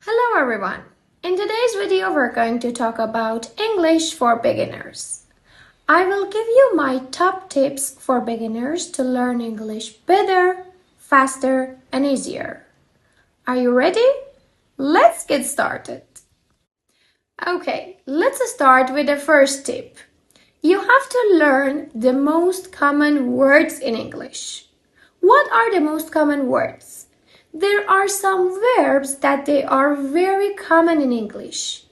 Hello everyone! In today's video we're going to talk about English for beginners. I will give you my top tips for beginners to learn English better, faster and easier. Are you ready? Let's get started. Okay, let's start with the first tip. You have to learn the most common words in English. What are the most common words? There are some verbs that they are very common in English.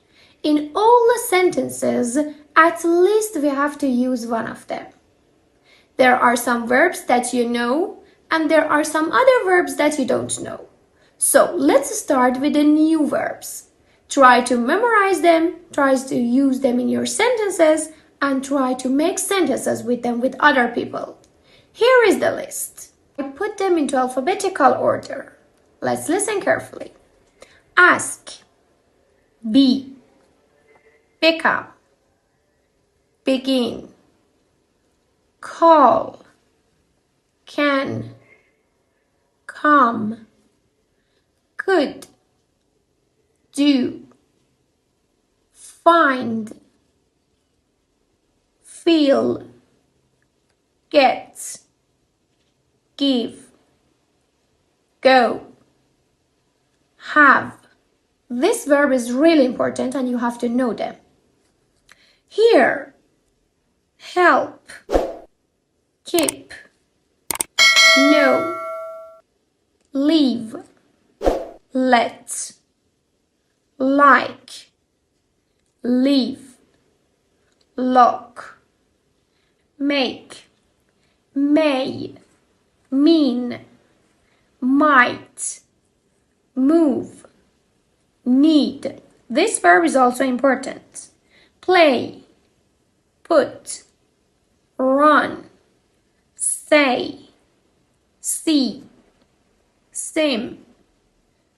In all the sentences, at least we have to use one of them. There are some verbs that you know, and there are some other verbs that you don't know. So let's start with the new verbs. Try to memorize them, try to use them in your sentences, and try to make sentences with them with other people. Here is the list. I put them into alphabetical order. Let's listen carefully. Ask, be, pick up, begin, call, can, come, could, do, find, feel, get, give, go, have. This verb is really important and you have to know them. Hear, help, keep, know, leave, let, like, leave, lock, make, may, mean, might, move, need. This verb is also important. Play, put, run, say, see, sim,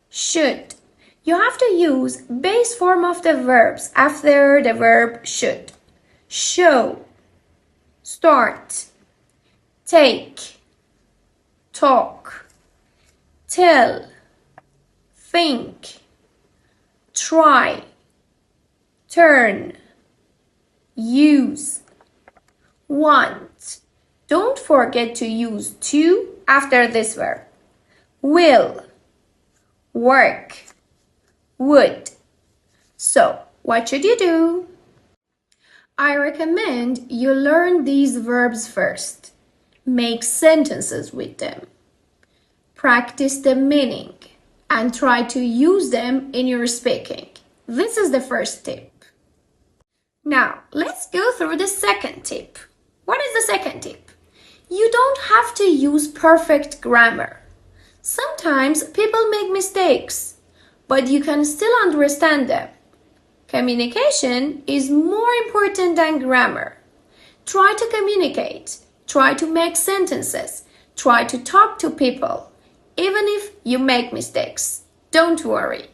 should. You have to use base form of the verbs after the verb should. Show, start, take, talk, tell, think, try, turn, use, want. Don't forget to use to after this verb. Will, work, would. So, what should you do? I recommend you learn these verbs first. Make sentences with them. Practice the meaning and try to use them in your speaking. This is the first tip. Now, let's go through the second tip. What is the second tip? You don't have to use perfect grammar. Sometimes people make mistakes, but you can still understand them. Communication is more important than grammar. Try to communicate. Try to make sentences. Try to talk to people. Even if you make mistakes, don't worry.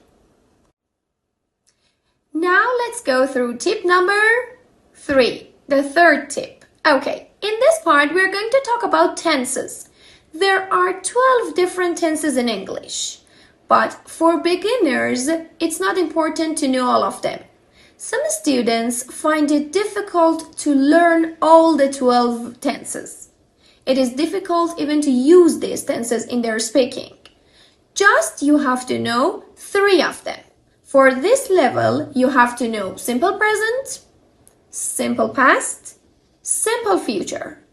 Now let's go through tip number 3, the third tip. Okay, in this part we're going to talk about tenses. There are 12 different tenses in English, but for beginners, it's not important to know all of them. Some students find it difficult to learn all the 12 tenses. It is difficult even to use these tenses in their speaking. Just you have to know 3 of them. For this level, you have to know simple present, simple past, simple future.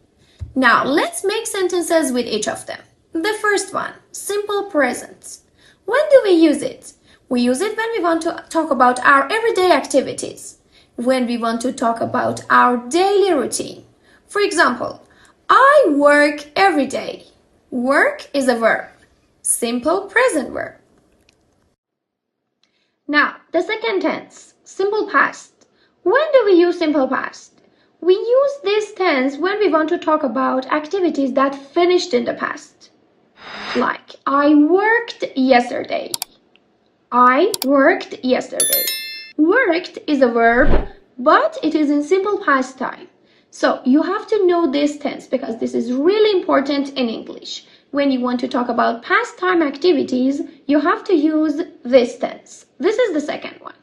Now, let's make sentences with each of them. The first one, simple present. When do we use it? We use it when we want to talk about our everyday activities, when we want to talk about our daily routine. For example, I work every day. Work is a verb. Simple present verb. Now, the second tense, simple past. When do we use simple past? We use this tense when we want to talk about activities that finished in the past. Like, I worked yesterday. I worked yesterday. Worked is a verb, but it is in simple past time. So you have to know this tense because this is really important in English. When you want to talk about past time activities, you have to use this tense. This is the second one.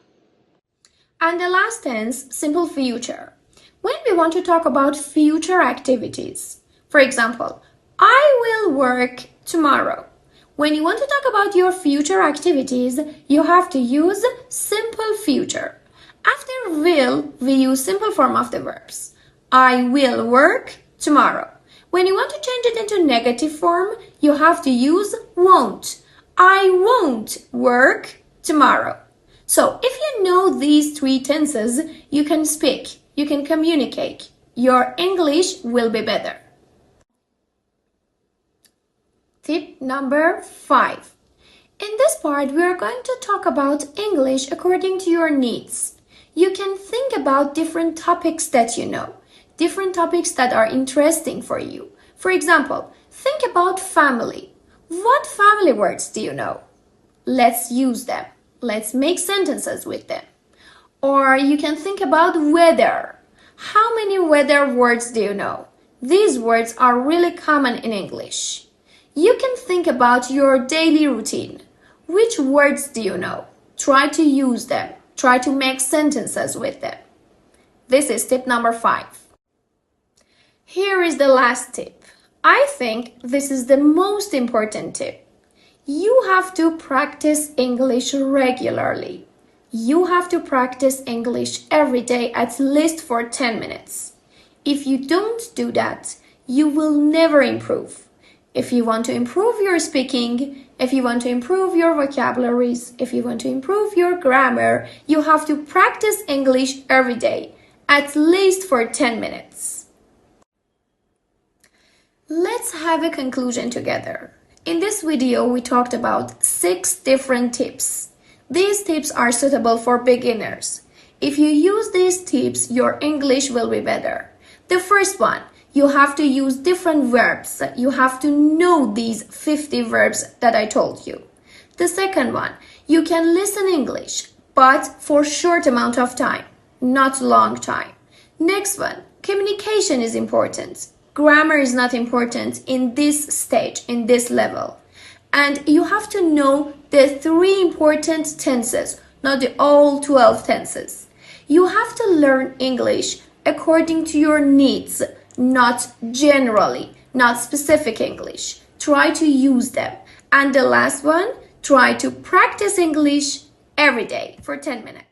And the last tense, simple future. When we want to talk about future activities, for example, I will work tomorrow. When you want to talk about your future activities, you have to use simple future. After will, we use simple form of the verbs. I will work tomorrow. When you want to change it into negative form, you have to use won't. I won't work tomorrow. So if you know these three tenses, you can speak, you can communicate. Your English will be better. Tip number 5. In this part, we are going to talk about English according to your needs. You can think about different topics that you know, different topics that are interesting for you. For example, think about family. What family words do you know? Let's use them. Let's make sentences with them. Or you can think about weather. How many weather words do you know? These words are really common in English. You can think about your daily routine. Which words do you know? Try to use them. Try to make sentences with them. This is tip number 5. Here is the last tip. I think this is the most important tip. You have to practice English regularly. You have to practice English every day at least for 10 minutes. If you don't do that, you will never improve. If you want to improve your speaking, if you want to improve your vocabularies, if you want to improve your grammar, you have to practice English every day, at least for 10 minutes. Let's have a conclusion together. In this video, we talked about 6 different tips. These tips are suitable for beginners. If you use these tips, your English will be better. The first one, you have to use different verbs. You have to know these 50 verbs that I told you. The second one, you can listen English, but for short amount of time, not long time. Next one, communication is important. Grammar is not important in this stage, in this level. And you have to know the 3 important tenses, not the all 12 tenses. You have to learn English according to your needs, not generally, not specific English. Try to use them. And the last one, try to practice English every day for 10 minutes.